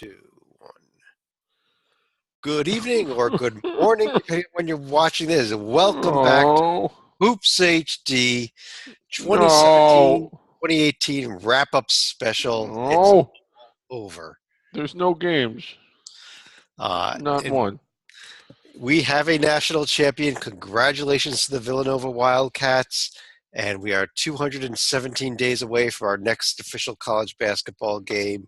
2, 1. Good evening or good morning, depending on when you're watching this. Welcome back to Oh, Hoops HD 2017 no. 2018 wrap-up special. It's No. over. There's no games. Uh, Not and one. we have a national champion. Congratulations to the Villanova Wildcats. And we are 217 days away from our next official college basketball game.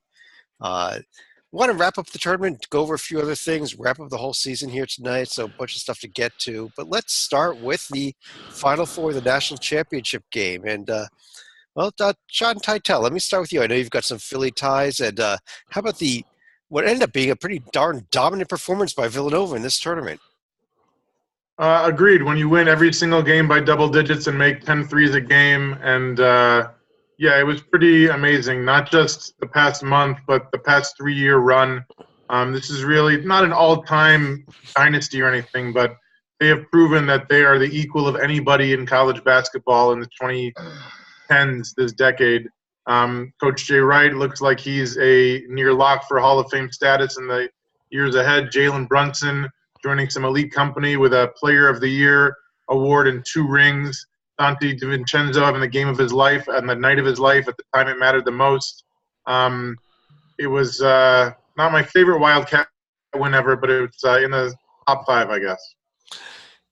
Want to wrap up the tournament, go over a few other things, wrap up the whole season here tonight, so a bunch of stuff to get to. But let's start with the Final Four of the national championship game. And, Sean Teitel, let me start with you. I know you've got some Philly ties. And how about what ended up being a pretty darn dominant performance by Villanova in this tournament? Agreed. When you win every single game by double digits and make 10 threes a game, and yeah, it was pretty amazing. Not just the past month, but the past 3-year run. This is really not an all-time dynasty or anything, but they have proven that they are the equal of anybody in college basketball in the 2010s this decade. Coach Jay Wright looks like he's a near lock for Hall of Fame status in the years ahead. Jalen Brunson joining some elite company with a Player of the Year award and 2 rings. Dante DiVincenzo having the game of his life and the night of his life at the time it mattered the most. It was not my favorite Wildcat win ever, but it's in the top 5, I guess.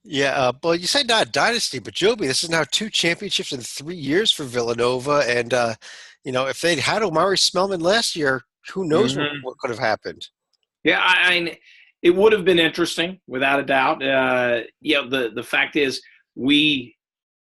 Yeah, well, you said not dynasty, but Joby, this is now 2 championships in 3 years for Villanova. And, if they'd had Omari Spellman last year, who knows what could have happened. Yeah, it would have been interesting, without a doubt. The fact is,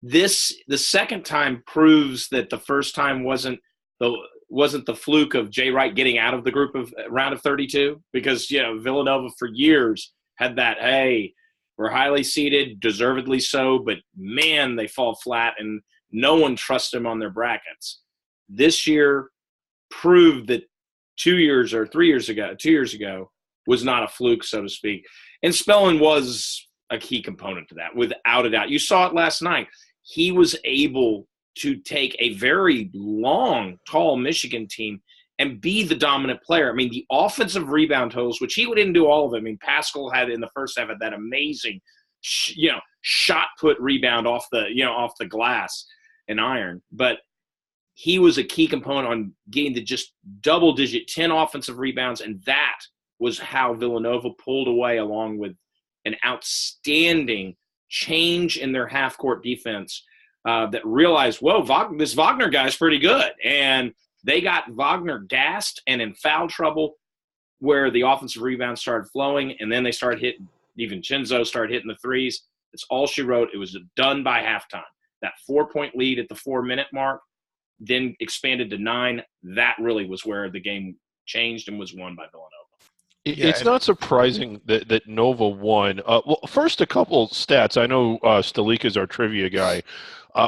the second time proves that the first time wasn't the fluke of Jay Wright getting out of the group of round of 32, because Villanova for years had that, hey, we're highly seeded, deservedly so, but man, they fall flat and no one trusts them on their brackets. This year proved that 2 years ago was not a fluke, so to speak. And Spellman was a key component to that, without a doubt. You saw it last night. He was able to take a very long, tall Michigan team and be the dominant player. I mean, the offensive rebound totals, which he didn't do all of it. I mean, Pascal had in the first half that amazing, shot put rebound off the glass and iron. But he was a key component on getting to just double-digit 10 offensive rebounds, and that was how Villanova pulled away, along with an outstanding change in their half-court defense that realized, whoa, this Wagner guy's pretty good. And they got Wagner gassed and in foul trouble, where the offensive rebounds started flowing, and then they started hitting. DiVincenzo started hitting the threes. That's all she wrote. It was done by halftime. That 4-point lead at the 4-minute mark, then expanded to 9. That really was where the game changed and was won by Villanova. It's not surprising that Nova won. Well, first, a couple stats. I know Stalik is our trivia guy.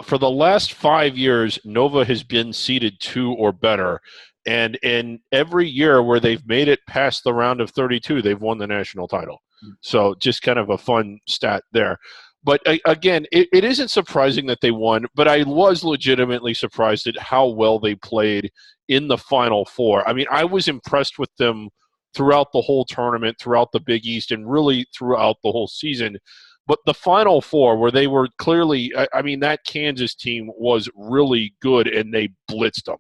For the last 5 years, Nova has been seeded 2 or better. And in every year where they've made it past the round of 32, they've won the national title. So just kind of a fun stat there. But again, it isn't surprising that they won, but I was legitimately surprised at how well they played in the Final Four. I mean, I was impressed with them throughout the whole tournament, throughout the Big East, and really throughout the whole season. But the Final Four, where they were clearly – I mean, that Kansas team was really good, and they blitzed them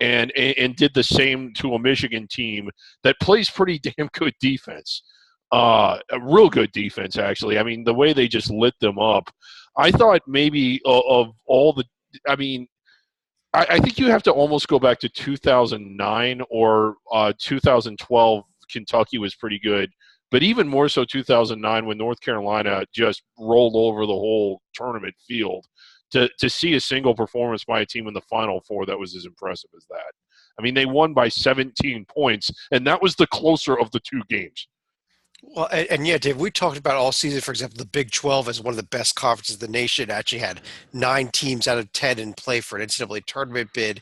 and did the same to a Michigan team that plays pretty damn good defense. A real good defense, actually. I mean, the way they just lit them up. I thought maybe of all the – I mean, I think you have to almost go back to 2009 or 2012. Kentucky was pretty good. But even more so 2009, when North Carolina just rolled over the whole tournament field. To see a single performance by a team in the Final Four that was as impressive as that. I mean, they won by 17 points, and that was the closer of the 2 games. Well, and yeah, Dave, we talked about all season, for example, the Big 12 as one of the best conferences in the nation. Actually had 9 teams out of 10 in play for an NCAA tournament bid.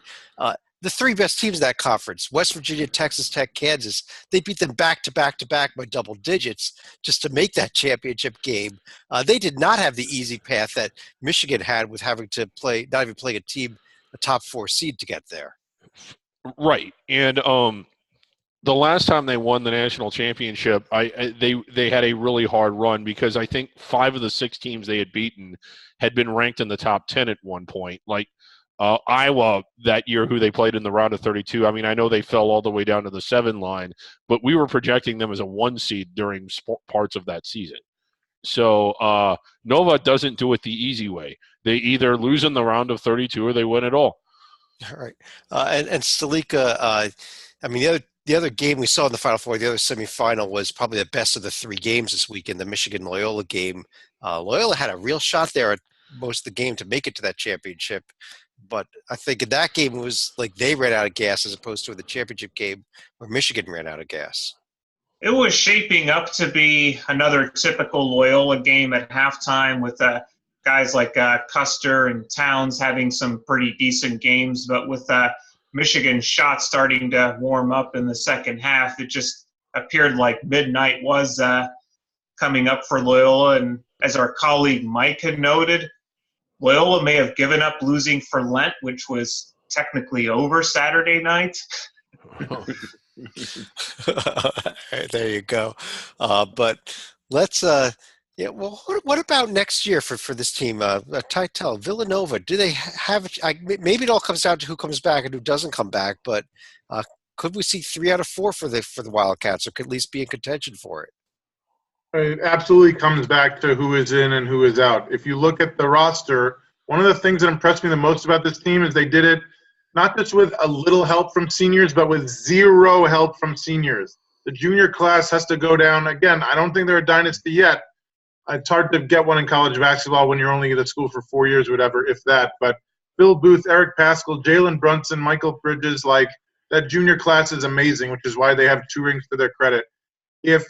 The 3 best teams in that conference, West Virginia, Texas Tech, Kansas, they beat them back to back to back by double digits just to make that championship game. They did not have the easy path that Michigan had with having to play, not even playing a top 4 seed to get there. Right. And the last time they won the national championship, they had a really hard run because I think 5 of the 6 teams they had beaten had been ranked in the top 10 at one point. Like Iowa that year, who they played in the round of 32. I mean, I know they fell all the way down to the 7 line, but we were projecting them as a 1 seed during parts of that season. So Nova doesn't do it the easy way. They either lose in the round of 32 or they win it all. All right. And Stalika, I mean, the other game we saw in the Final Four, the other semifinal, was probably the best of the 3 games this weekend, the Michigan-Loyola game. Loyola had a real shot there at most of the game to make it to that championship. But I think in that game, it was like they ran out of gas as opposed to the championship game where Michigan ran out of gas. It was shaping up to be another typical Loyola game at halftime with guys like Custer and Towns having some pretty decent games. But with Michigan's shot starting to warm up in the second half, it just appeared like midnight was coming up for Loyola. And as our colleague Mike had noted, Loyola may have given up losing for Lent, which was technically over Saturday night. There you go. But let's yeah. Well, what about next year for this team? Titel, Villanova. Do they have? Maybe it all comes down to who comes back and who doesn't come back. But could we see 3 out of 4 for the Wildcats, or could at least be in contention for it? It absolutely comes back to who is in and who is out. If you look at the roster, one of the things that impressed me the most about this team is they did it not just with a little help from seniors, but with 0 help from seniors. The junior class has to go down. Again, I don't think they're a dynasty yet. It's hard to get one in college basketball when you're only at school for 4 years or whatever, if that. But Phil Booth, Eric Paschal, Jalen Brunson, Michael Bridges, like that junior class is amazing, which is why they have 2 rings to their credit. If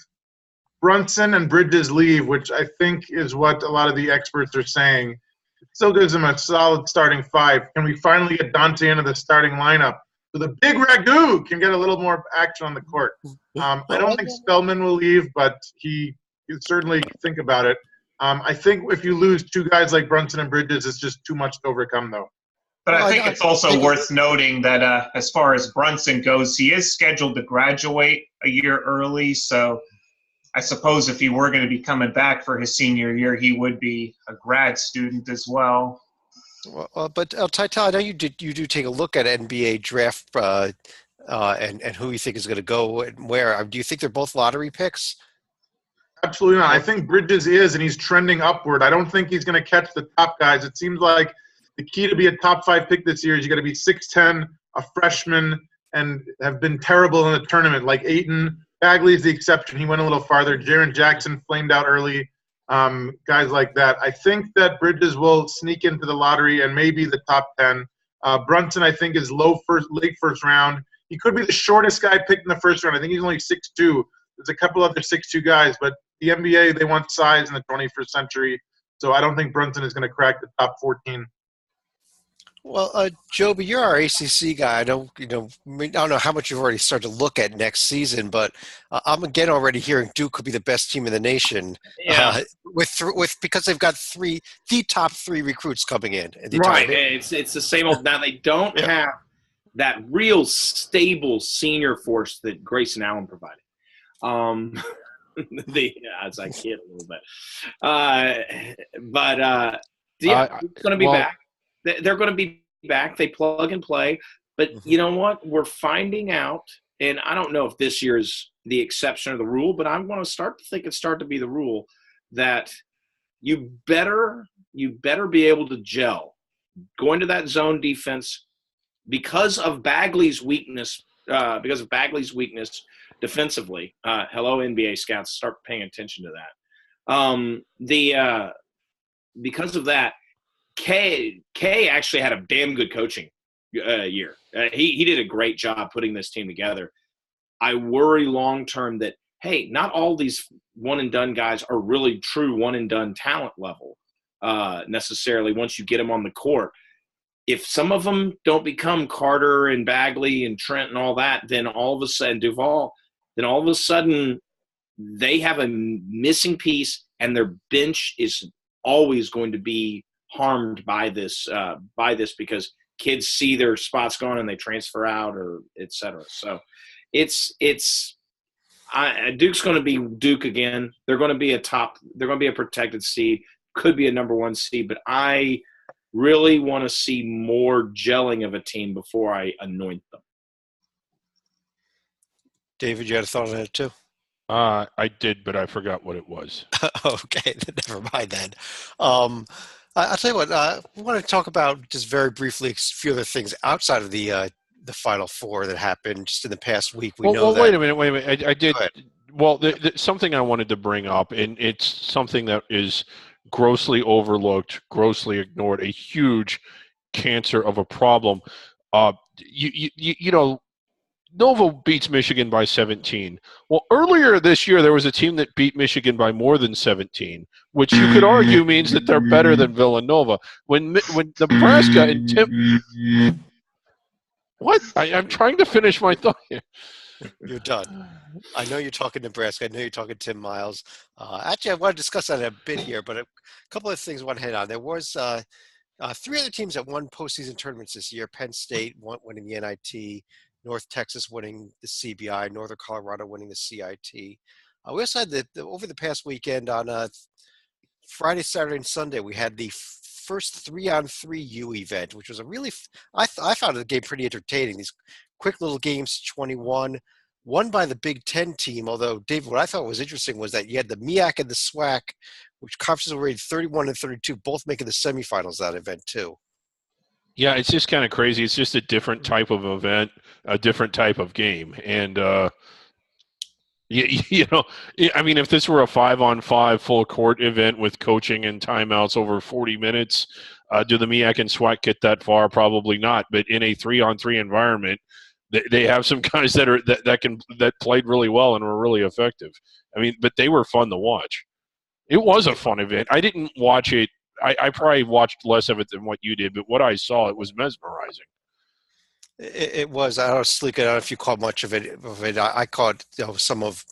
Brunson and Bridges leave, which I think is what a lot of the experts are saying, it still gives them a solid starting 5. Can we finally get Dante into the starting lineup so the big Ragu can get a little more action on the court? I don't think Spellman will leave, but he can certainly think about it. I think if you lose 2 guys like Brunson and Bridges, it's just too much to overcome, though. But I think it's also worth noting that as far as Brunson goes, he is scheduled to graduate a year early, so I suppose if he were going to be coming back for his senior year, he would be a grad student as well. But Titel, I know you do take a look at NBA draft and who you think is going to go and where. Do you think they're both lottery picks? Absolutely not. I think Bridges is, and he's trending upward. I don't think he's going to catch the top guys. It seems like the key to be a top 5 pick this year is you got to be 6'10", a freshman, and have been terrible in the tournament, like Ayton. Bagley's the exception. He went a little farther. Jaren Jackson flamed out early. Guys like that. I think that Bridges will sneak into the lottery and maybe the top 10. Brunson, I think, is late first round. He could be the shortest guy picked in the first round. I think he's only 6'2". There's a couple other 6'2" guys, but the NBA, they want size in the 21st century. So I don't think Brunson is going to crack the top 14. Well, Joby, you're our ACC guy. I don't know how much you've already started to look at next season, but I'm again already hearing Duke could be the best team in the nation. Yeah. With because they've got the top 3 recruits coming in. Right. It's the same old. Now they don't have that real stable senior force that Grayson Allen provided. As I kid a little bit, it's going to be back. They're going to be back. They plug and play. But you know what? We're finding out, and I don't know if this year is the exception or the rule, but I'm going to start to be the rule that you better be able to gel. Go into that zone defense because of Bagley's weakness defensively. Hello, NBA scouts, start paying attention to that. Because of that, K actually had a damn good coaching year. He did a great job putting this team together. I worry long term that, hey, not all these one-and-done guys are really true one-and-done talent level necessarily once you get them on the court. If some of them don't become Carter and Bagley and Trent and all that, then all of a sudden Duval, then all of a sudden they have a missing piece and their bench is always going to be harmed by this because kids see their spots gone and they transfer out or et cetera. So Duke's going to be Duke again. They're going to be they're going to be a protected seed, could be a number one seed, but I really want to see more gelling of a team before I anoint them. David, you had a thought on it too? I did, but I forgot what it was. Okay, never mind then. I'll tell you what. I want to talk about just very briefly a few other things outside of the Final Four that happened just in the past week. We know that. Wait a minute. I did. Well, something I wanted to bring up, and it's something that is grossly overlooked, grossly ignored, a huge cancer of a problem. You know, Nova beats Michigan by 17. Well, earlier this year, there was a team that beat Michigan by more than 17, which you could argue means that they're better than Villanova. When Nebraska and Tim... What? I'm trying to finish my thought here. You're done. I know you're talking Nebraska. I know you're talking Tim Miles. Actually, I want to discuss that a bit here, but a couple of things I want to hit on. There was three other teams that won postseason tournaments this year. Penn State winning the NIT, North Texas winning the CBI, Northern Colorado winning the CIT. We also had over the past weekend on Friday, Saturday, and Sunday, we had the first 3-on-3 U event, which was a really I found the game pretty entertaining. These quick little games, 21, won by the Big Ten team. Although, David, what I thought was interesting was that you had the MEAC and the SWAC, which conferences were rated 31 and 32, both making the semifinals of that event too. Yeah, it's just kind of crazy. It's just a different type of event, a different type of game. And, you know, I mean, if this were a 5-on-5 full court event with coaching and timeouts over 40 minutes, do the MEAC and SWAC get that far? Probably not. But in a 3-on-3 environment, they have some guys that played really well and were really effective. I mean, but they were fun to watch. It was a fun event. I didn't watch it. I probably watched less of it than what you did, but what I saw, it was mesmerizing. It was. I don't know, Sleek, I don't know if you caught much of it. I caught some of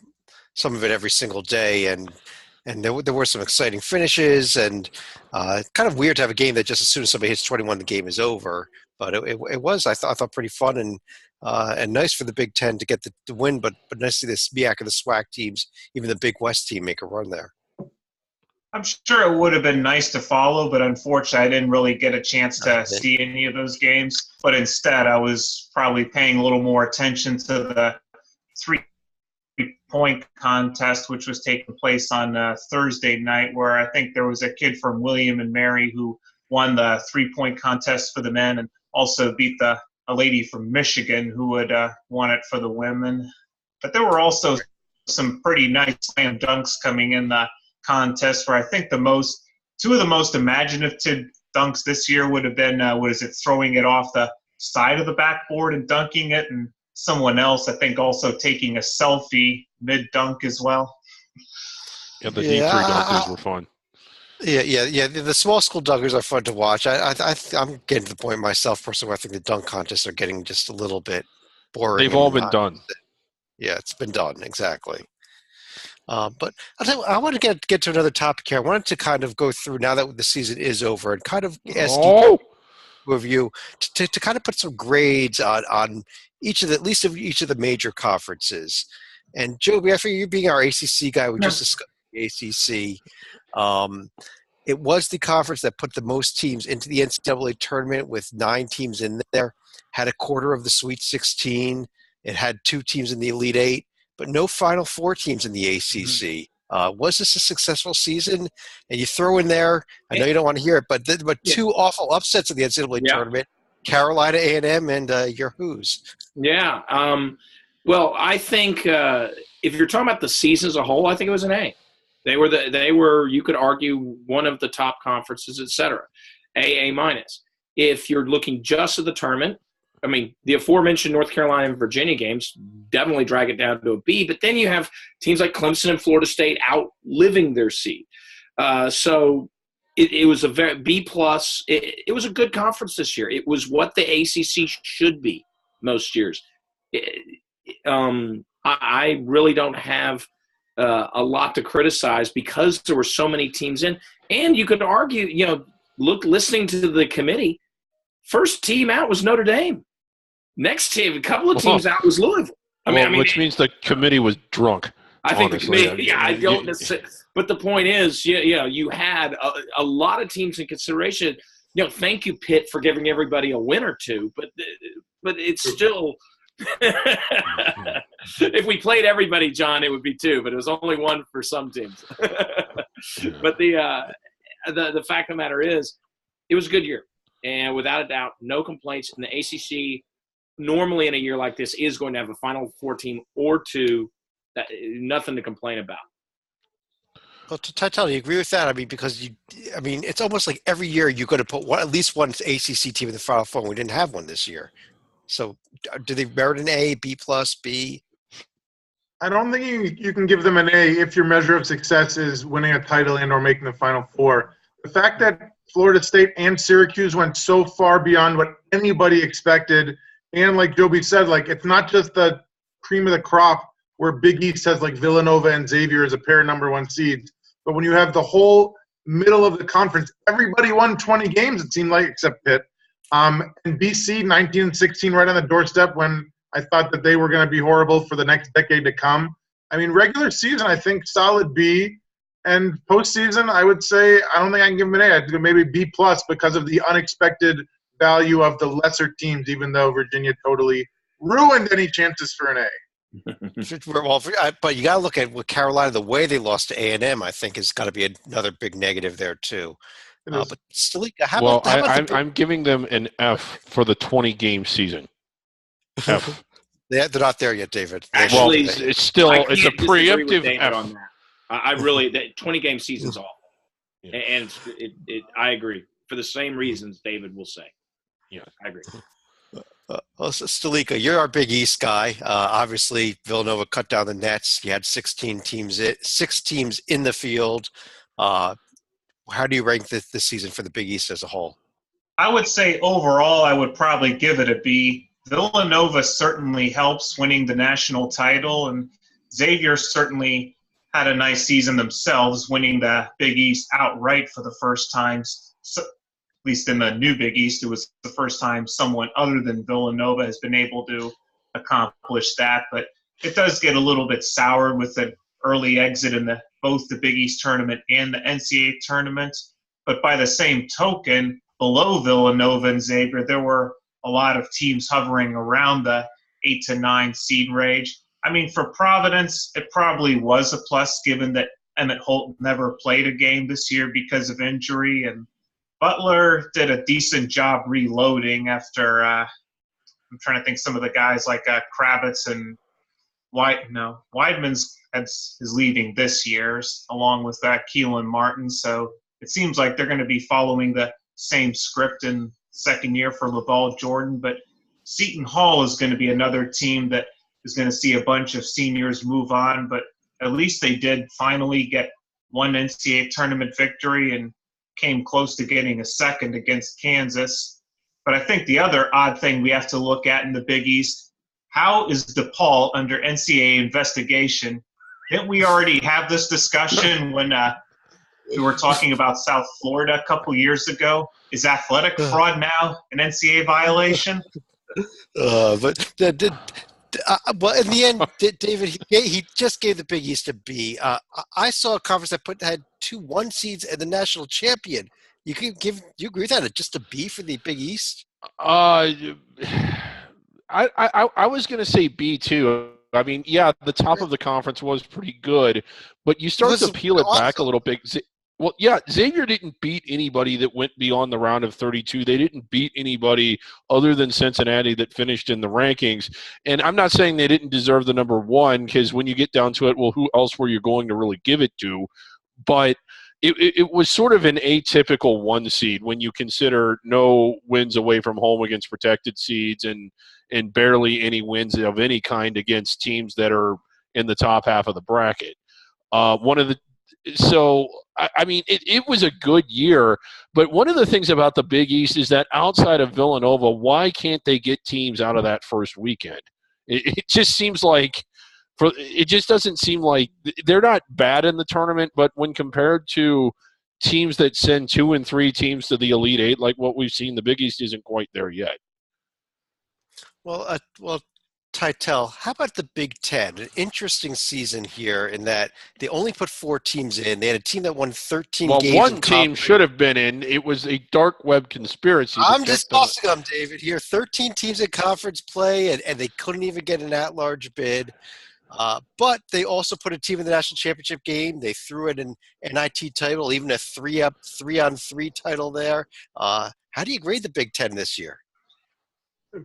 it every single day, and there were some exciting finishes, and kind of weird to have a game that just as soon as somebody hits 21, the game is over. But it was, I thought pretty fun and nice for the Big Ten to get the win, but nice to see this MEAC and the SWAC teams, even the Big West team, make a run there. I'm sure it would have been nice to follow, but unfortunately I didn't really get a chance to see any of those games. But instead I was probably paying a little more attention to the three-point contest, which was taking place on Thursday night, where I think there was a kid from William and Mary who won the three-point contest for the men and also beat a lady from Michigan who had won it for the women. But there were also some pretty nice slam dunks coming in the contest, where I think two of the most imaginative dunks this year would have been throwing it off the side of the backboard and dunking it, and someone else I think also taking a selfie mid dunk as well. Yeah, the deep three dunkers were fun. Yeah. The small school dunkers are fun to watch. I'm getting to the point myself personally where I think the dunk contests are getting just a little bit boring. They've all been done. Yeah, it's been done, exactly. But I'll tell you what, I want to get to another topic here. I wanted to kind of go through, now that the season is over, and kind of ask you to kind of put some grades on each of the major conferences. And Joe, after you being our ACC guy, we just discussed the ACC. It was the conference that put the most teams into the NCAA tournament, with 9 teams in there, had a quarter of the Sweet 16. It had 2 teams in the Elite 8. But no Final Four teams in the ACC. Was this a successful season? And you throw in there, I know you don't want to hear it, but 2 awful upsets in the NCAA tournament: Carolina A&M and your Who's. Yeah. Well, I think if you're talking about the season as a whole, I think it was an A. They were you could argue one of the top conferences, et cetera. A minus. If you're looking just at the tournament, I mean, the aforementioned North Carolina and Virginia games definitely drag it down to a B, but then you have teams like Clemson and Florida State outliving their seed. So it was a very B+. It was a good conference this year. It was what the ACC should be most years. I really don't have a lot to criticize because there were so many teams in. And you could argue, listening to the committee, first team out was Notre Dame. Next team, a couple of teams out was Louisville. Which means the committee was drunk. I think honestly. the committee. I don't necessarily. But the point is, you had a lot of teams in consideration. Thank you, Pitt, for giving everybody a win or two. But it's still. If we played everybody, John, it would be 2, but it was only 1 for some teams. But the fact of the matter is, it was a good year, and without a doubt, no complaints. And the ACC, normally in a year like this, is going to have a Final Four team or 2. Nothing to complain about. Well, Tytel, you agree with that? Because it's almost like every year you're going to put at least one ACC team in the Final Four. We didn't have one this year. So do they merit an A, B+, B? I don't think you can give them an A if your measure of success is winning a title and or making the Final Four. The fact that Florida State and Syracuse went so far beyond what anybody expected, and like Joby said, it's not just the cream of the crop where Big East has Villanova and Xavier as a pair of number 1 seeds, but when you have the whole middle of the conference, everybody won 20 games, it seemed like, except Pitt. And BC 19-16 right on the doorstep when I thought that they were going to be horrible for the next decade to come. Regular season, I think solid B, and postseason, I would say I don't think I can give them an A. I'd give maybe B+ because of the unexpected value of the lesser teams, even though Virginia totally ruined any chances for an A. Well, but you got to look at what Carolina, the way they lost to A&M, I think has got to be another big negative there too. But Stalika, how about I'm giving them an F for the 20-game season. F. They're not there yet, David. Actually, it's a preemptive F. On that. I really, the 20-game season's awful. Yeah. And I agree. For the same reasons David will say. Yeah, I agree. Stalika, you're our Big East guy. Obviously, Villanova cut down the nets. You had 6 teams in the field. How do you rank this season for the Big East as a whole? I would say overall, I would probably give it a B. Villanova certainly helps winning the national title, and Xavier certainly had a nice season themselves, winning the Big East outright for the first time. So, at least in the new Big East, it was the first time someone other than Villanova has been able to accomplish that. But it does get a little bit sour with an early exit in both the Big East tournament and the NCAA tournament. But by the same token, below Villanova and Xavier, there were a lot of teams hovering around the 8 to 9 seed range. For Providence, it probably was a plus given that Emmett Holt never played a game this year because of injury, and Butler did a decent job reloading after I'm trying to think some of the guys like Kravitz and Weidman's is leaving this year along with Keelan Martin. So it seems like they're going to be following the same script in second year for LaVall Jordan. But Seton Hall is going to be another team that is going to see a bunch of seniors move on. But at least they did finally get one NCAA tournament victory and came close to getting a second against Kansas. But I think the other odd thing we have to look at in the Big East, how is DePaul under NCAA investigation? Didn't we already have this discussion when we were talking about South Florida a couple years ago? Is athletic fraud now an NCAA violation? Well, in the end, David, he just gave the Big East a B. I saw a conference that had 2 1 seeds and the national champion. You agree with that? Just a B for the Big East? I was going to say B too. The top of the conference was pretty good, but you start to peel it back a little bit. Well, yeah, Xavier didn't beat anybody that went beyond the round of 32. They didn't beat anybody other than Cincinnati that finished in the rankings. And I'm not saying they didn't deserve the number 1, because when you get down to it, well, who else were you going to really give it to? But it was sort of an atypical 1 seed when you consider no wins away from home against protected seeds and barely any wins of any kind against teams that are in the top half of the bracket. It was a good year, but one of the things about the Big East is that outside of Villanova, why can't they get teams out of that first weekend? It just seems like it just doesn't seem like they're not bad in the tournament, but when compared to teams that send 2 and 3 teams to the Elite Eight, like what we've seen, the Big East isn't quite there yet. Well, Titel, how about the Big Ten? An interesting season here in that they only put 4 teams in. They had a team that won 13 Well, games one in team conference. should have been in. It was a dark web conspiracy. I'm just tossing them, David, here. 13 teams in conference play, and they couldn't even get an at-large bid. But they also put a team in the national championship game. They threw in an NIT title, even a 3-on-3 title there. How do you grade the Big Ten this year?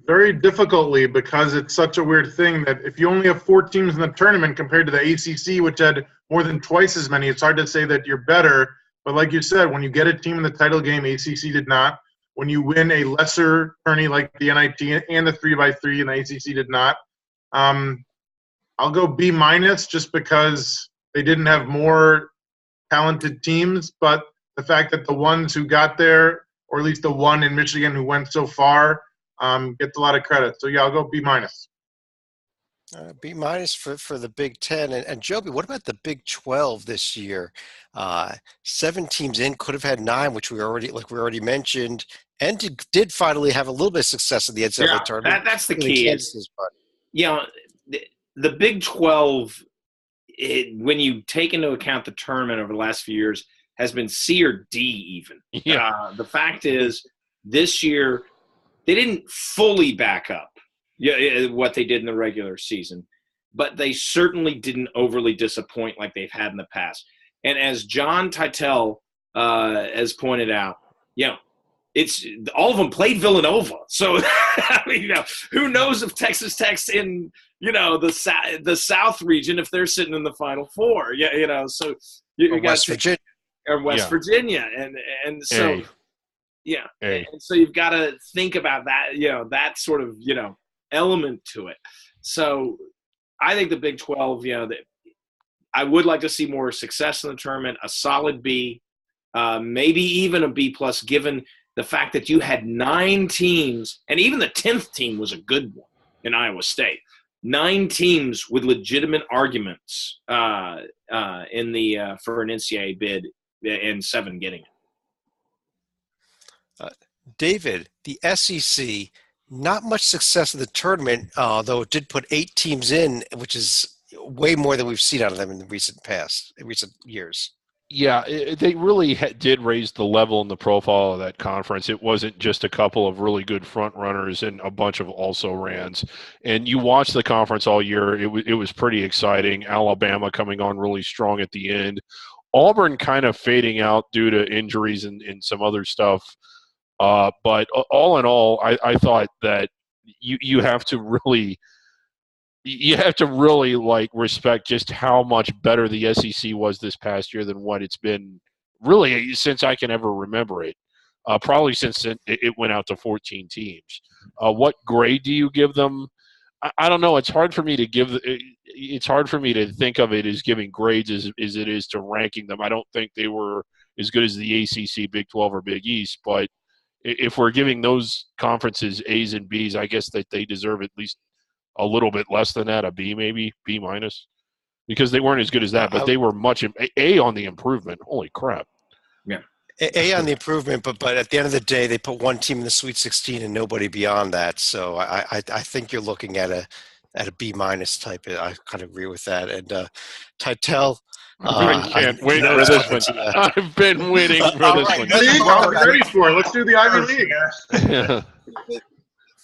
Very difficultly, because it's such a weird thing that if you only have 4 teams in the tournament compared to the ACC, which had more than twice as many, it's hard to say that you're better. But like you said, when you get a team in the title game, ACC did not. When you win a lesser tourney like the NIT and the 3x3, and the ACC did not. I'll go B- just because they didn't have more talented teams, but the fact that the ones who got there, or at least the one in Michigan who went so far, gets a lot of credit. So, yeah, I'll go B-. B- for the Big Ten. And Joby, what about the Big 12 this year? 7 teams in, could have had 9, which we already mentioned, and did finally have a little bit of success in the NCAA tournament. That's the key. The Big 12, when you take into account the tournament over the last few years, has been C or D even. Yeah. The fact is, this year they didn't fully back up what they did in the regular season, but they certainly didn't overly disappoint like they've had in the past. And as John Titel has pointed out, it's all of them played Villanova. So, I mean, who knows if Texas Tech's in, the South region, if they're sitting in the Final Four. So you got West Virginia. Or West Virginia. And so, And so you've got to think about that, that sort of, element to it. So I think the Big 12, I would like to see more success in the tournament, a solid B, maybe even a B+, given the fact that you had 9 teams, and even the 10th team was a good one in Iowa State. 9 teams with legitimate arguments for an NCAA bid, and 7 getting it. David, the SEC, not much success in the tournament, though it did put 8 teams in, which is way more than we've seen out of them in the recent years. Yeah, they really did raise the level and the profile of that conference. It wasn't just a couple of really good front runners and a bunch of also-rans. And you watched the conference all year. It was pretty exciting. Alabama coming on really strong at the end. Auburn kind of fading out due to injuries and some other stuff. But all in all, I thought that you have to really like respect just how much better the SEC was this past year than what it's been really since I can ever remember it. Probably since it went out to 14 teams. What grade do you give them? I don't know. It's hard for me to think of it as giving grades as it is to ranking them. I don't think they were as good as the ACC, Big 12, or Big East, but if we're giving those conferences A's and B's, I guess that they deserve at least a little bit less than that, a B maybe, B-, because they weren't as good as that, but they were much A on the improvement. Holy crap. Yeah. A on the improvement, but at the end of the day, they put 1 team in the Sweet 16 and nobody beyond that. So I think you're looking at a B- type. I kind of agree with that. And Titel, I can't wait for this one. I've been waiting for this one. I'll be ready for it. Let's do the Ivy League.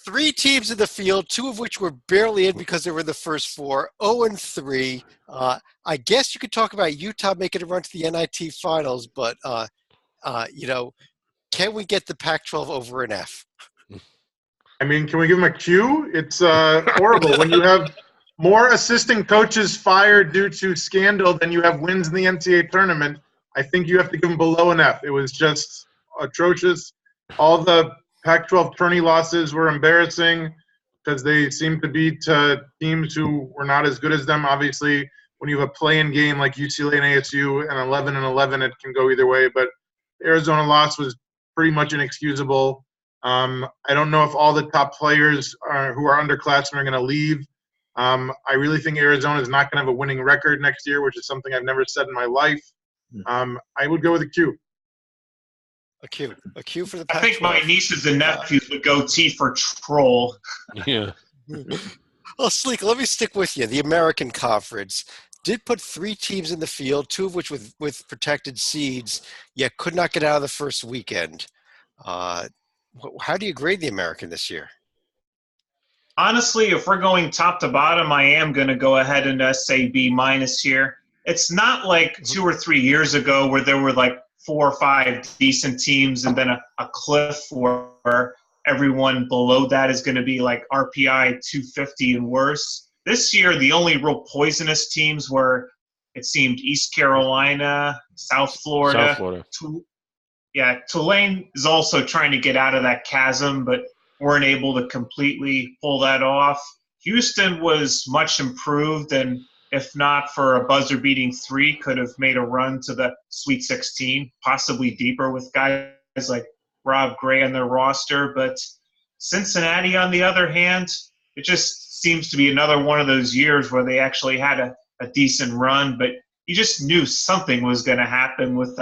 3 teams in the field, 2 of which were barely in because they were in the first 4, 0-3. I guess you could talk about Utah making a run to the NIT finals, but, can we get the Pac-12 over an F? I mean, can we give them a Q? It's horrible. When you have more assistant coaches fired due to scandal than you have wins in the NCAA tournament, I think you have to give them below an F. It was just atrocious. All the Pac-12 tourney losses were embarrassing because they seemed to beat teams who were not as good as them. Obviously, when you have a play-in game like UCLA and ASU and 11-11, it can go either way. But the Arizona loss was pretty much inexcusable. I don't know if all the top players who are underclassmen are going to leave. I really think Arizona is not going to have a winning record next year, which is something I've never said in my life. I would go with a Q. A Q for the Pac-12. I think my nieces and nephews would go T for troll. Yeah. Well, Sleek, let me stick with you. The American Conference did put 3 teams in the field, 2 of which with protected seeds, yet could not get out of the first weekend. Uh, how do you grade the American this year? Honestly, if we're going top to bottom, I am going to go ahead and say B minus here. It's not like 2 or 3 years ago where there were like 4 or 5 decent teams and then a cliff where everyone below that is going to be like RPI 250 and worse. This year, the only real poisonous teams were, it seemed, East Carolina, South Florida. South Florida. Yeah, Tulane is also trying to get out of that chasm, but weren't able to completely pull that off. Houston was much improved, and if not for a buzzer-beating 3, could have made a run to the Sweet 16, possibly deeper with guys like Rob Gray on their roster. But Cincinnati, on the other hand, it just seems to be another one of those years where they actually had a decent run, but you just knew something was going to happen with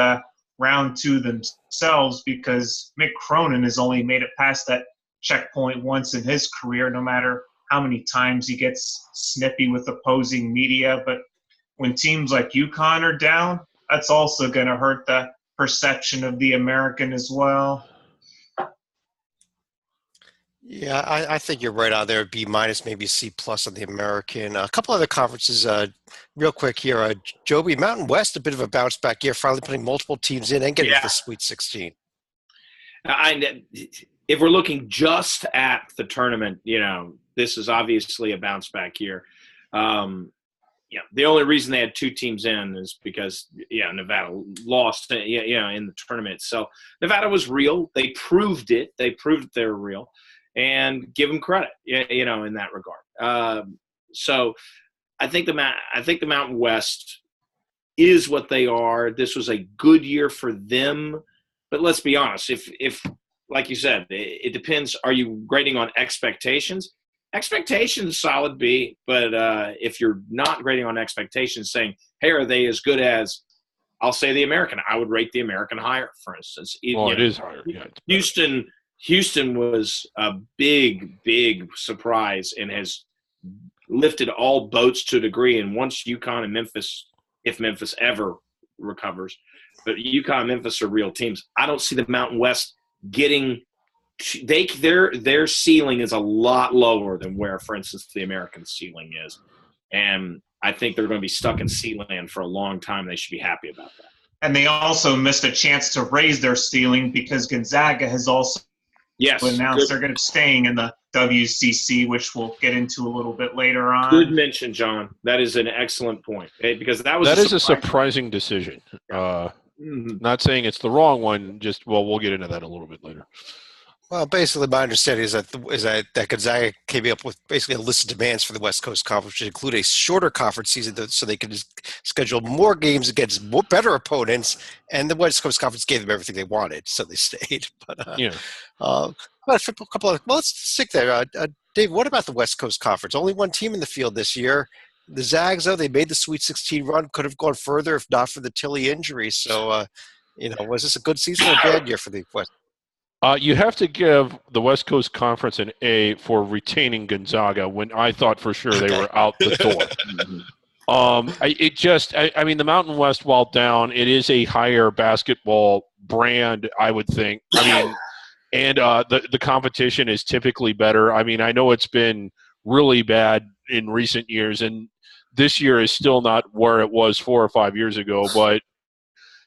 round 2 themselves, because Mick Cronin has only made it past that checkpoint once in his career, no matter how many times he gets snippy with opposing media. But when teams like UConn are down, that's also going to hurt the perception of the American as well. Yeah, I think you're right out there. B minus, maybe C plus on the American. A couple other conferences, real quick here. Joby, Mountain West, a bit of a bounce back year, finally putting multiple teams in and getting to the Sweet 16. If we're looking just at the tournament, this is obviously a bounce back year. The only reason they had 2 teams in is because, Nevada lost, in the tournament. So Nevada was real. They proved it. They proved they were real, and give them credit, in that regard. So I think the Mountain West is what they are. This was a good year for them, but let's be honest. If like you said, it depends. Are you grading on expectations? Expectations, solid B. But if you're not grading on expectations, saying, hey, are they as good as, I'll say the American. I would rate the American higher, for instance. It is higher. Yeah, Houston was a big, big surprise and has lifted all boats to a degree. And once UConn and Memphis, if Memphis ever recovers, but UConn and Memphis are real teams. I don't see the Mountain West getting their ceiling is a lot lower than where, for instance, the American ceiling is. And I think they're going to be stuck in Sealand for a long time. They should be happy about that. And they also missed a chance to raise their ceiling because Gonzaga has also announced they're going to be staying in the WCC, which we'll get into a little bit later on. Good mention, John. That is an excellent point, because that is a surprising decision. Not saying it's the wrong one. We'll get into that a little bit later. Well, basically, my understanding is that Gonzaga came up with basically a list of demands for the West Coast Conference, which include a shorter conference season so they could schedule more games against better opponents, and the West Coast Conference gave them everything they wanted, so they stayed. But let's stick there. Dave, what about the West Coast Conference? Only 1 team in the field this year. The Zags, though, they made the Sweet 16 run, could have gone further if not for the Tilly injury. So, was this a good season or a bad year for the West? You have to give the West Coast Conference an A for retaining Gonzaga when I thought for sure they were out the door. The Mountain West, while down, it is a higher basketball brand, I would think. And the competition is typically better. I know it's been really bad in recent years, and this year is still not where it was 4 or 5 years ago, but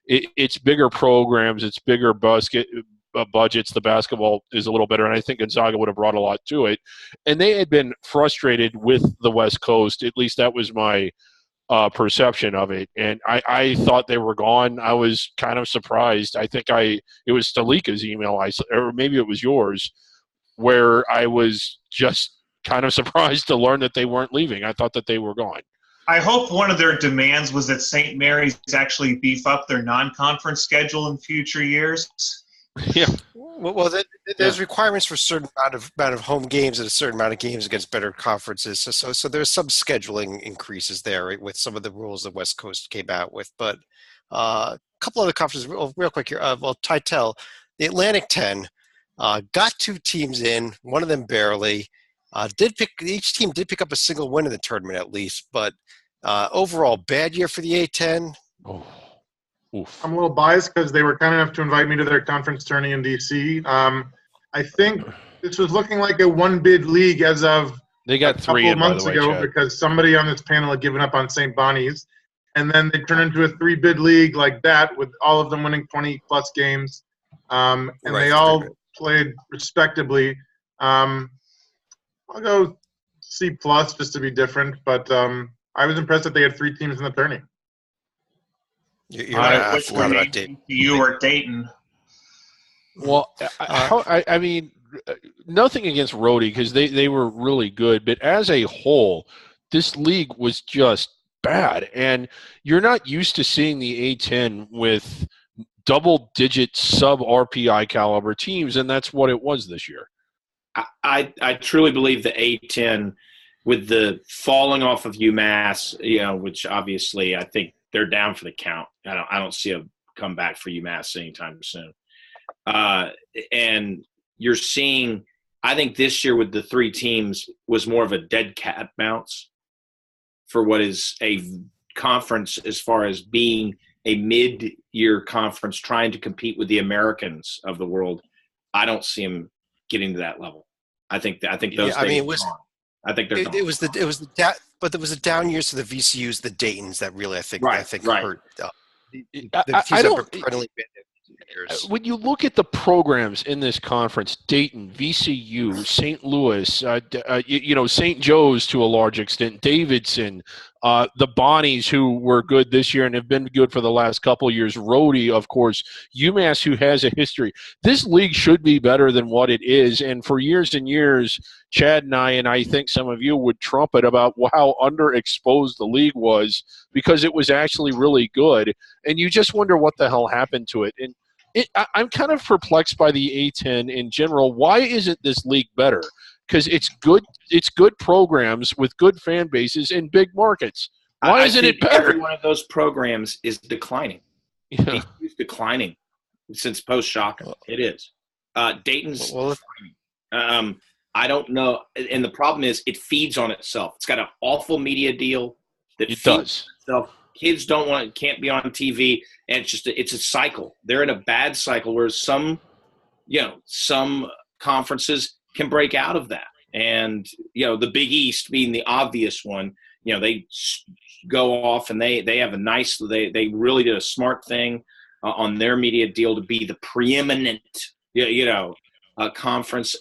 it's bigger programs, it's bigger budgets. The basketball is a little better, and I think Gonzaga would have brought a lot to it. And they had been frustrated with the West Coast. At least that was my perception of it. And I thought they were gone. I was kind of surprised. I think it was Stalika's email, or maybe it was yours, where I was just kind of surprised to learn that they weren't leaving. I thought that they were gone. I hope one of their demands was that St. Mary's actually beef up their non-conference schedule in future years. Yeah. Well, there's requirements for a certain amount of home games and a certain amount of games against better conferences. So there's some scheduling increases there, right, with some of the rules the West Coast came out with. But a couple other conferences, real quick here. Titel, the Atlantic 10 got 2 teams in, one of them barely. Each team did pick up a single win in the tournament at least, but overall, bad year for the A10. Oh, oof. I'm a little biased because they were kind enough to invite me to their conference tourney in DC. I think this was looking like a one-bid league as of They got a three couple in, of by months the way, ago Chad. because somebody on this panel had given up on St. Bonnie's. And then they turned into a three-bid league like that with all of them winning 20-plus games. And they all played respectably. I'll go C+ just to be different. But I was impressed that they had 3 teams in the tourney. I forgot about Dayton. You were Dayton. Well, I mean, nothing against Rhodey because they were really good, but as a whole, this league was just bad, and you're not used to seeing the A10 with double-digit sub-RPI caliber teams, and that's what it was this year. I truly believe the A10, with the falling off of UMass, which obviously I think they're down for the count. I don't see a comeback for UMass anytime soon. And you're seeing, I think this year with the 3 teams was more of a dead cat bounce for what is a conference as far as being a mid-year conference trying to compete with the Americans of the world. I don't see them getting to that level. I think those days are gone. I think they're gone. But there was a down years for the VCUs, the Daytons that really I think hurt. The teams that were perennially been years. When you look at the programs in this conference, Dayton, VCU, St. Louis, St. Joe's to a large extent, Davidson, the Bonnies who were good this year and have been good for the last couple of years, Rhodey, of course, UMass who has a history. This league should be better than what it is, and for years and years, Chad and I think some of you would trumpet about how underexposed the league was because it was actually really good, and you just wonder what the hell happened to it. And I'm kind of perplexed by the A10 in general. Why isn't this league better? Because it's good programs with good fan bases in big markets. Why isn't it better? Every one of those programs is declining. Yeah. It's declining since post-Shocker. It is. Dayton's declining. I don't know. And the problem is it feeds on itself. It's got an awful media deal that feeds on itself. Kids can't be on TV, and it's a cycle. They're in a bad cycle where some conferences can break out of that. And, the Big East being the obvious one, they go off and they have they really did a smart thing on their media deal to be the preeminent, conference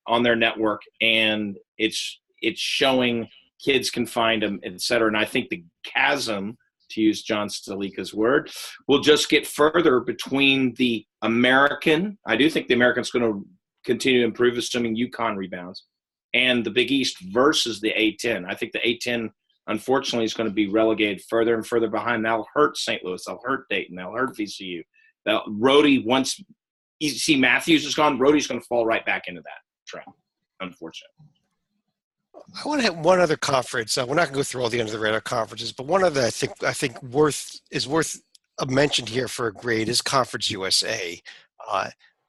on their network. And it's showing kids can find them, et cetera. And I think the chasm, to use John Stalika's word, will just get further between the American. I do think the American's going to continue to improve, assuming UConn rebounds, and the Big East versus the A10. I think the A10, unfortunately, is going to be relegated further and further behind. That'll hurt St. Louis. That'll hurt Dayton. That'll hurt VCU. Rhodey, once E.C. Matthews is gone, Rhodey's going to fall right back into that trap, unfortunately. I want to hit one other conference. We're not going to go through all the under the radar conferences, but one other I think worth a mention here for a grade is Conference USA.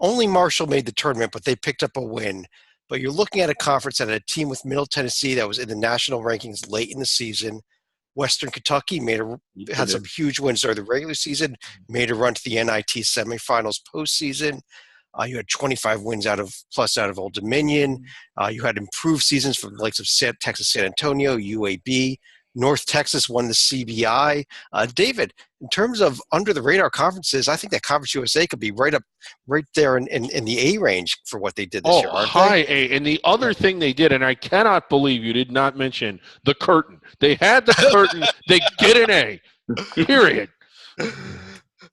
Only Marshall made the tournament, but they picked up a win. But you're looking at a conference that had a team with Middle Tennessee that was in the national rankings late in the season. Western Kentucky had some huge wins during the regular season, made a run to the NIT semifinals postseason. You had 25 wins out of Old Dominion. You had improved seasons from the likes of Texas San Antonio, UAB. North Texas won the CBI. David, in terms of under the radar conferences, I think that Conference USA could be right there in the A range for what they did this year. High A. And the other thing they did, and I cannot believe you did not mention the curtain. They had the curtain. They get an A. Period.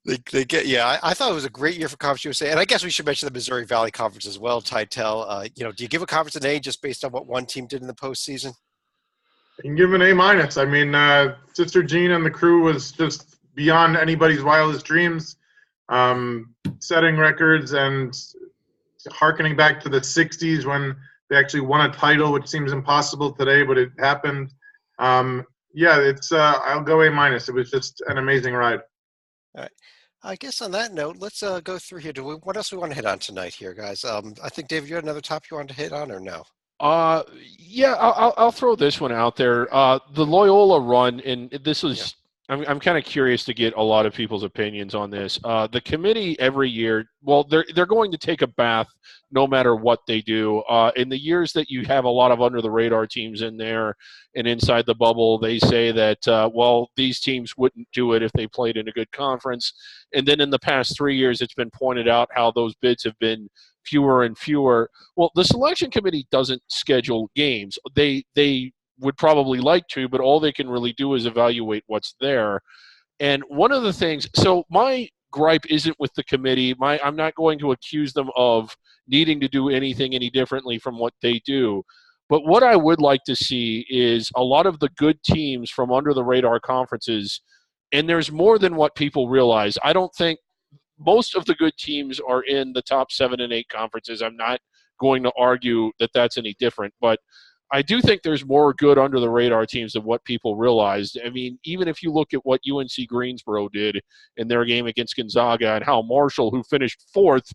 They get I thought it was a great year for Conference USA, and I guess we should mention the Missouri Valley Conference as well. Tytel, do you give a conference an A just based on what one team did in the postseason? You can give them an A-. I mean, Sister Jean and the crew was just beyond anybody's wildest dreams, setting records and hearkening back to the 60s when they actually won a title, which seems impossible today, but it happened. I'll go A-. It was just an amazing ride. All right. I guess on that note, let's go through here. What else we want to hit on tonight here, guys? I think, David, you had another topic you wanted to hit on or no? Yeah, I'll throw this one out there. The Loyola run, and this was, I'm kind of curious to get a lot of people's opinions on this. The committee every year, well, they're going to take a bath no matter what they do. In the years that you have a lot of under the radar teams in there and inside the bubble, they say that well, these teams wouldn't do it if they played in a good conference. And then in the past 3 years, it's been pointed out how those bids have been fewer and fewer. Well, the selection committee doesn't schedule games. They would probably like to, but all they can really do is evaluate what's there. And one of the things, so my gripe isn't with the committee. I'm not going to accuse them of needing to do anything any differently from what they do. But what I would like to see is a lot of the good teams from under the radar conferences, and there's more than what people realize. I don't think most of the good teams are in the top 7 and 8 conferences. I'm not going to argue that that's any different, but I do think there's more good under the radar teams than what people realized. I mean, even if you look at what UNC Greensboro did in their game against Gonzaga and how Marshall, who finished 4th,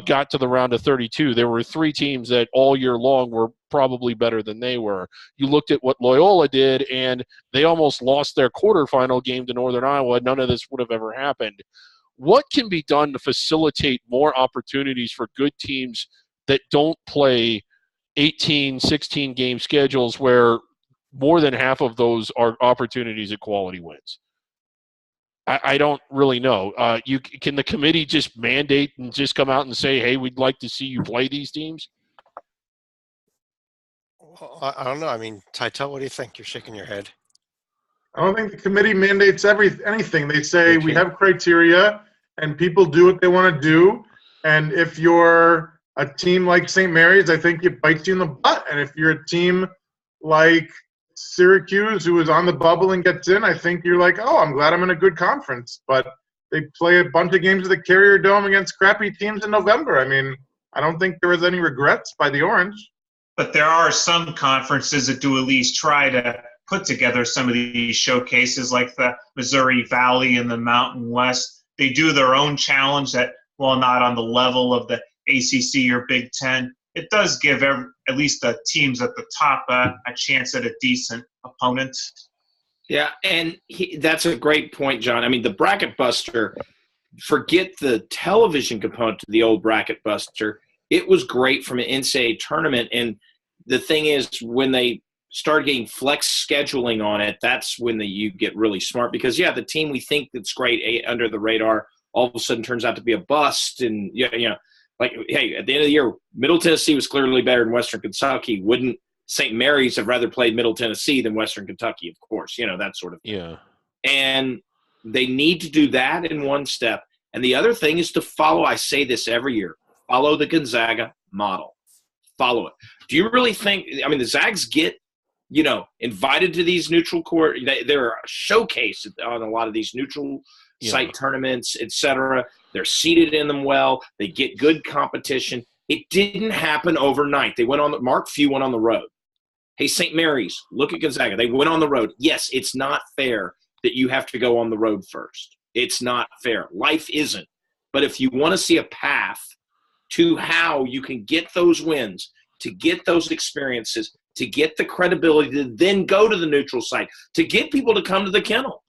got to the round of 32, there were 3 teams that all year long were probably better than they were. You looked at what Loyola did, and they almost lost their quarterfinal game to Northern Iowa. None of this would have ever happened. What can be done to facilitate more opportunities for good teams that don't play 18, 16 game schedules where more than half of those are opportunities at quality wins? I don't really know. Can the committee just mandate and just come out and say, hey, we'd like to see you play these teams? Well, I don't know. I mean, Tytel, what do you think? You're shaking your head. I don't think the committee mandates anything. They say we have criteria, and people do what they want to do. And if you're a team like St. Mary's, I think it bites you in the butt. And if you're a team like Syracuse, who is on the bubble and gets in, I think you're like, oh, I'm glad I'm in a good conference. But they play a bunch of games at the Carrier Dome against crappy teams in November. I mean, I don't think there was any regrets by the Orange. But there are some conferences that do at least try to put together some of these showcases, like the Missouri Valley and the Mountain West. They do their own challenge that, while not on the level of the ACC or Big Ten, it does give at least the teams at the top a chance at a decent opponent. Yeah, and that's a great point, John. I mean, the Bracket Buster, forget the television component to the old Bracket Buster. It was great from an NCAA tournament, and the thing is, when they start getting flex scheduling on it, that's when you get really smart, because, yeah, the team we think that's great under the radar all of a sudden turns out to be a bust, and, you know, like, hey, at the end of the year, Middle Tennessee was clearly better than Western Kentucky. Wouldn't St. Mary's have rather played Middle Tennessee than Western Kentucky? Of course, you know, that sort of thing. Yeah. And they need to do that in one step. And the other thing is to follow, I say this every year, follow the Gonzaga model. Follow it. Do you really think – I mean, the Zags get, you know, invited to these neutral court – they're a showcase on a lot of these neutral site tournaments, et cetera. They're seated in them well. They get good competition. It didn't happen overnight. They went on – Mark Few went on the road. Hey, St. Mary's, look at Gonzaga. They went on the road. Yes, it's not fair that you have to go on the road first. It's not fair. Life isn't. But if you want to see a path to how you can get those wins, to get those experiences, to get the credibility to then go to the neutral site, to get people to come to the kennel,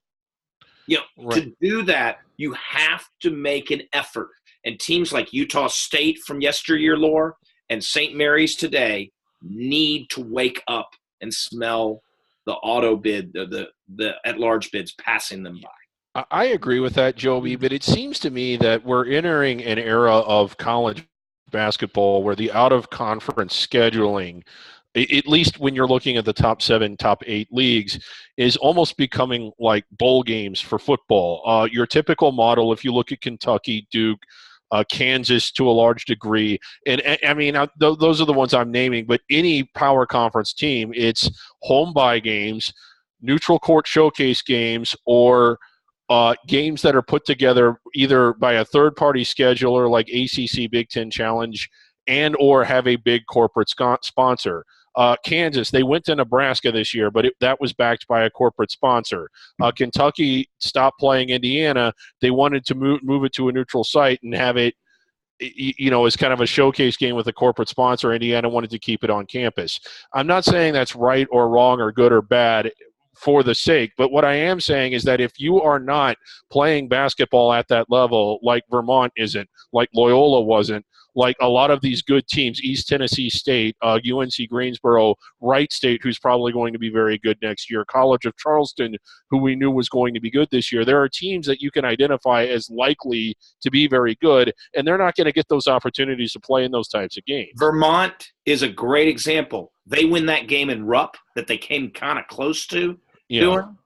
you know, to do that, you have to make an effort. And teams like Utah State from yesteryear lore and St. Mary's today need to wake up and smell the auto bid, the at-large bids passing them by. I agree with that, Joby, but it seems to me that we're entering an era of college basketball where the out-of-conference scheduling, at least when you're looking at the top 7, top 8 leagues, is almost becoming like bowl games for football. Your typical model, if you look at Kentucky, Duke, Kansas to a large degree, and I mean, those are the ones I'm naming, but any power conference team, it's home bye games, neutral court showcase games, or games that are put together either by a third-party scheduler like ACC Big Ten Challenge and or have a big corporate sponsor. Kansas, they went to Nebraska this year, but that was backed by a corporate sponsor. Kentucky stopped playing Indiana. They wanted to move it to a neutral site and have it as kind of a showcase game with a corporate sponsor. Indiana wanted to keep it on campus. I'm not saying that's right or wrong or good or bad for the sake, but what I am saying is that if you are not playing basketball at that level, like Vermont isn't, like Loyola wasn't, like a lot of these good teams, East Tennessee State, UNC Greensboro, Wright State, who's probably going to be very good next year, College of Charleston, who we knew was going to be good this year. There are teams that you can identify as likely to be very good, and they're not going to get those opportunities to play in those types of games. Vermont is a great example. They win that game in Rupp that they came kind of close to doing.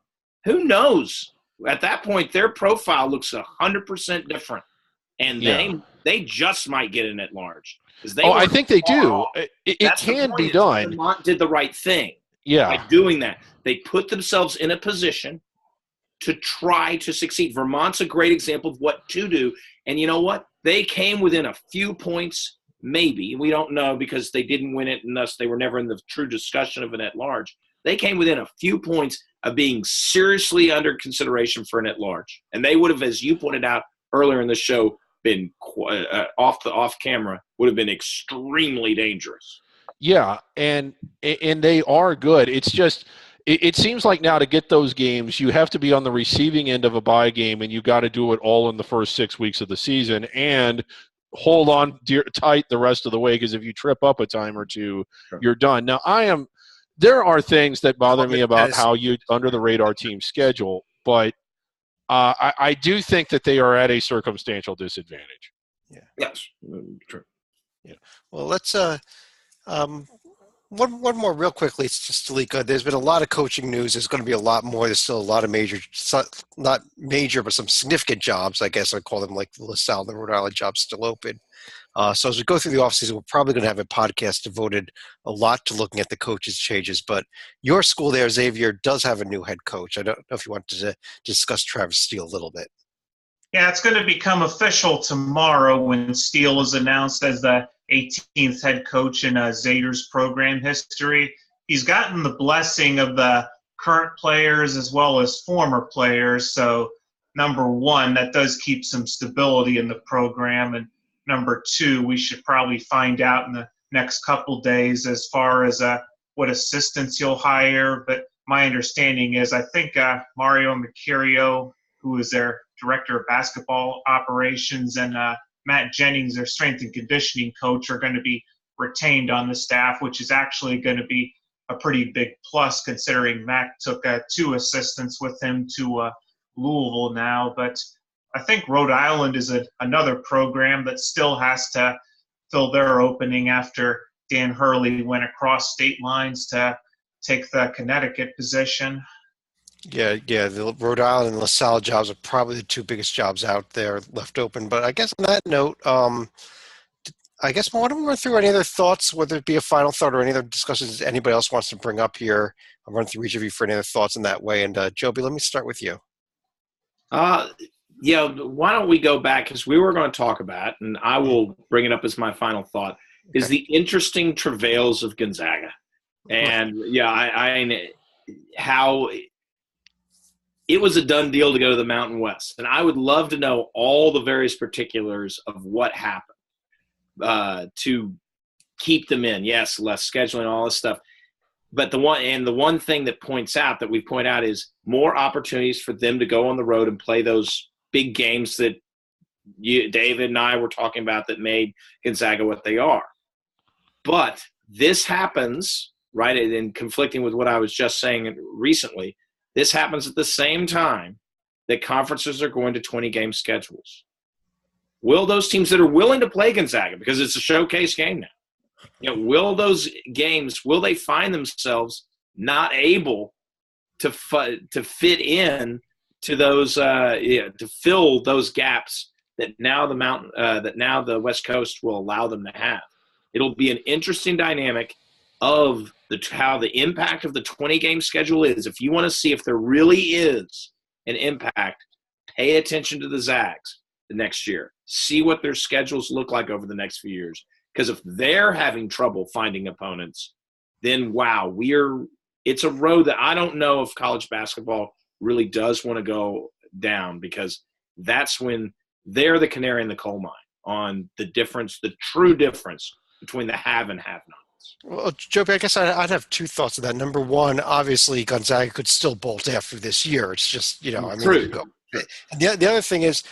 Who knows? At that point, their profile looks 100% different. And they just might get in at large. I think they do. It can be done. Vermont did the right thing by doing that. They put themselves in a position to try to succeed. Vermont's a great example of what to do. And you know what? They came within a few points, maybe. We don't know because they didn't win it, and thus they were never in the true discussion of an at-large. They came within a few points of being seriously under consideration for an at-large. And they would have, as you pointed out earlier in the show, been off camera, would have been extremely dangerous. Yeah, and they are good. It's just it seems like now to get those games, you have to be on the receiving end of a bye game, and you got to do it all in the first 6 weeks of the season and hold on tight the rest of the way, because if you trip up a time or two, you're done. Now, there are things that bother me about how you under the radar team schedule, but I do think that they are at a circumstantial disadvantage. Yeah. Yes. True. Yeah. Well, let's one more real quickly. It's just Stalika. There's been a lot of coaching news. There's going to be a lot more. There's still a lot of not major, but some significant jobs. I guess I'd call them, like the LaSalle and the Rhode Island jobs, still open. So as we go through the offseason, we're probably going to have a podcast devoted a lot to looking at the coaches' changes. But your school there, Xavier, does have a new head coach. I don't know if you want to discuss Travis Steele a little bit. Yeah, it's going to become official tomorrow when Steele is announced as the 18th head coach in Xavier's program history. He's gotten the blessing of the current players as well as former players. So, number one, that does keep some stability in the program. And number two, we should probably find out in the next couple days as far as what assistants he'll hire. But my understanding is I think Mario Mercurio, who is their director of basketball operations, and Matt Jennings, their strength and conditioning coach, are going to be retained on the staff, which is actually going to be a pretty big plus considering Matt took 2 assistants with him to Louisville now. But I think Rhode Island is another program that still has to fill their opening after Dan Hurley went across state lines to take the Connecticut position. Yeah, the Rhode Island and LaSalle jobs are probably the 2 biggest jobs out there left open. But I guess on that note, I guess why don't we run through any other thoughts, whether it be a final thought or any other discussions anybody else wants to bring up here. I'll run through each of you for any other thoughts in that way. And Joby, let me start with you. Yeah, why don't we go back, because we were going to talk about, and I will bring it up as my final thought, is the interesting travails of Gonzaga. And, how it was a done deal to go to the Mountain West. And I would love to know all the various particulars of what happened to keep them in. Yes, less scheduling, all this stuff. But the one thing that we point out is more opportunities for them to go on the road and play those big games that David and I were talking about that made Gonzaga what they are. But this happens, right, and conflicting with what I was just saying recently, this happens at the same time that conferences are going to 20-game schedules. Will those teams that are willing to play Gonzaga, because it's a showcase game now, will those games, will they find themselves not able to fit in to those to fill those gaps that now the West Coast will allow them to have? It'll be an interesting dynamic of how the impact of the 20-game schedule is. If you want to see if there really is an impact, pay attention to the Zags the next year. See what their schedules look like over the next few years. Because if they're having trouble finding opponents, then wow, it's a road that I don't know if college basketball really does want to go down, because that's when they're the canary in the coal mine on the difference, the true difference between the have and have-nots. Well, Joby, I guess I'd have two thoughts on that. Number one, obviously Gonzaga could still bolt after this year. It's just, I mean, True. And the other thing is,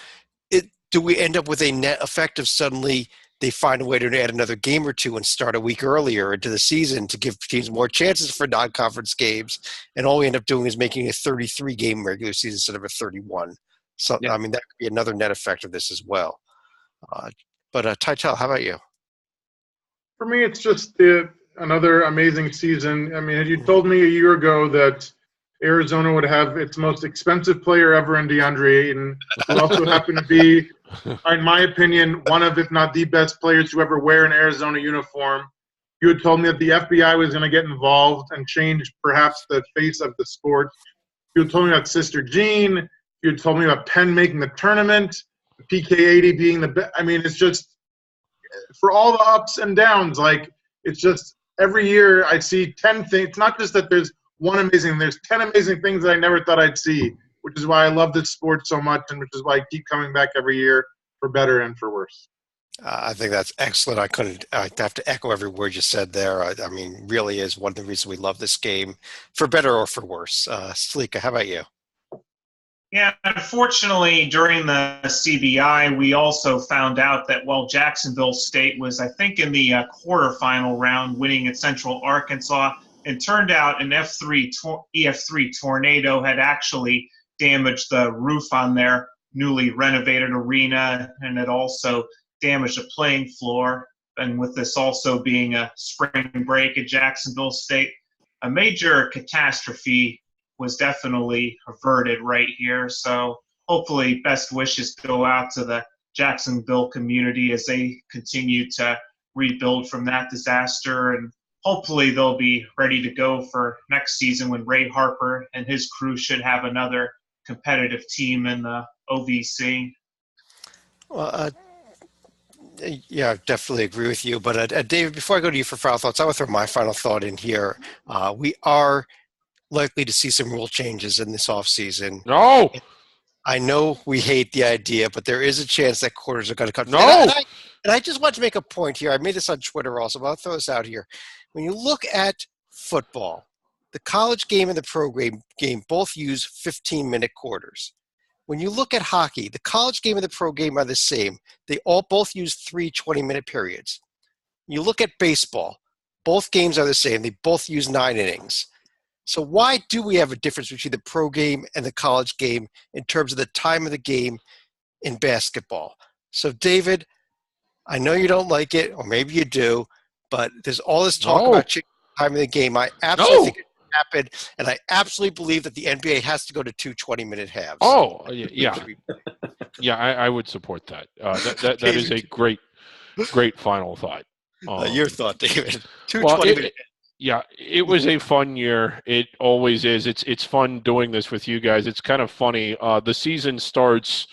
do we end up with a net effect of suddenly they find a way to add another game or two and start a week earlier into the season to give teams more chances for non-conference games, and all we end up doing is making a 33-game regular season instead of a 31. So, Yeah. I mean, that could be another net effect of this as well. But Tytel, how about you? For me, it's just another amazing season. I mean, had you told me a year ago that Arizona would have its most expensive player ever in DeAndre Ayton, who also happened to be, in my opinion, one of, if not the best players to ever wear an Arizona uniform. You had told me that the FBI was going to get involved and change perhaps the face of the sport. You had told me about Sister Jean. You had told me about Penn making the tournament, PK80 being the best. I mean, it's just, for all the ups and downs, like, it's just every year I see 10 things. It's not just that there's one amazing, there's 10 amazing things that I never thought I'd see, which is why I love this sport so much, and which is why I keep coming back every year, for better and for worse. I think that's excellent. I have to echo every word you said there. I mean, really is one of the reasons we love this game, for better or for worse. Salika, how about you? Yeah, unfortunately, during the CBI, we also found out that while Jacksonville State was, I think, in the quarterfinal round, winning at Central Arkansas, it turned out an EF3 tornado had actually damaged the roof on their newly renovated arena, and it also damaged the playing floor. And with this also being a spring break at Jacksonville State, a major catastrophe was definitely averted right here. So hopefully best wishes go out to the Jacksonville community as they continue to rebuild from that disaster. And hopefully they'll be ready to go for next season when Ray Harper and his crew should have another competitive team in the OVC. Well, yeah, I definitely agree with you. But David, before I go to you for final thoughts, I will throw my final thought in here. We are likely to see some rule changes in this offseason. No. I know we hate the idea, but there is a chance that quarters are going to cut. No. And I just want to make a point here. I made this on Twitter also, but I'll throw this out here. When you look at football, the college game and the pro game both use 15-minute quarters. When you look at hockey, the college game and the pro game are the same. They both use 3 20-minute periods. You look at baseball, both games are the same. They both use 9 innings. So why do we have a difference between the pro game and the college game in terms of the time of the game in basketball? So, David, I know you don't like it, or maybe you do, but there's all this talk about changing the time of the game. I absolutely think it should happen, and I absolutely believe that the NBA has to go to 2 20-minute halves. Oh, yeah. Yeah, I would support that. That is a great final thought. Your thought, David. 2 20-minute. Yeah, it was a fun year. It always is. It's fun doing this with you guys. It's kind of funny. The season starts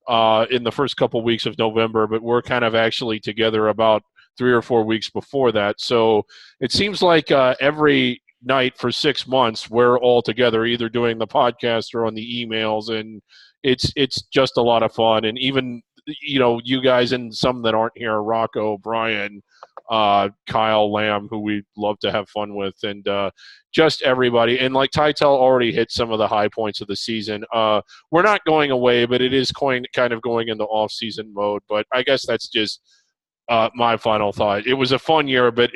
in the first couple weeks of November, but we're kind of actually together about 3 or 4 weeks before that. So it seems like every night for 6 months we're all together, either doing the podcast or on the emails, and it's just a lot of fun. And even you guys and some that aren't here, Rocco, Brian, Kyle, Lamb, who we love to have fun with, and just everybody. And like Tytel already hit some of the high points of the season. We're not going away, but it is kind of going into off-season mode. But I guess that's just my final thought. It was a fun year, but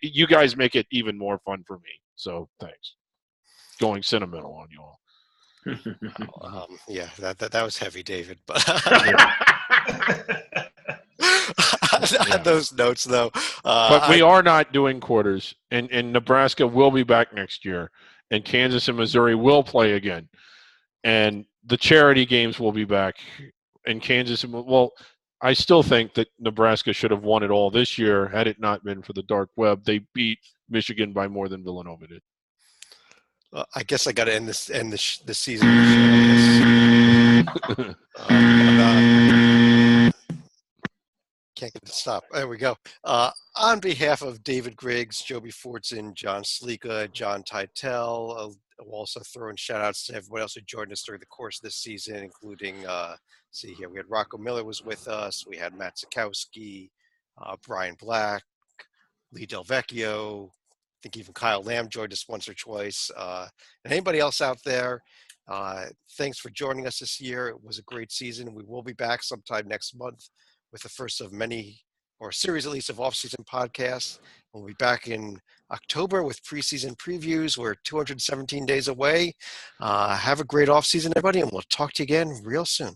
you guys make it even more fun for me. So thanks. Going sentimental on you all. Yeah, that was heavy, David. But on those notes, though. But we are not doing quarters, and Nebraska will be back next year, and Kansas and Missouri will play again, and the charity games will be back, and Kansas. Well, I still think that Nebraska should have won it all this year had it not been for the dark web. They beat Michigan by more than Villanova did. I guess I got to end this season. I guess. Can't get it to stop. There we go. On behalf of David Griggs, Joby Fortson, John Slika, John Titel, we'll also throw in shout outs to everyone else who joined us during the course of this season, including, see here, we had Rocco Miller was with us. We had Matt Sikowski, Brian Black, Lee Del Vecchio. I think even Kyle Lamb joined us once or twice. And anybody else out there, thanks for joining us this year. It was a great season. We will be back sometime next month with the first of many, or a series at least, of off-season podcasts. We'll be back in October with preseason previews. We're 217 days away. Have a great off-season, everybody, and we'll talk to you again real soon.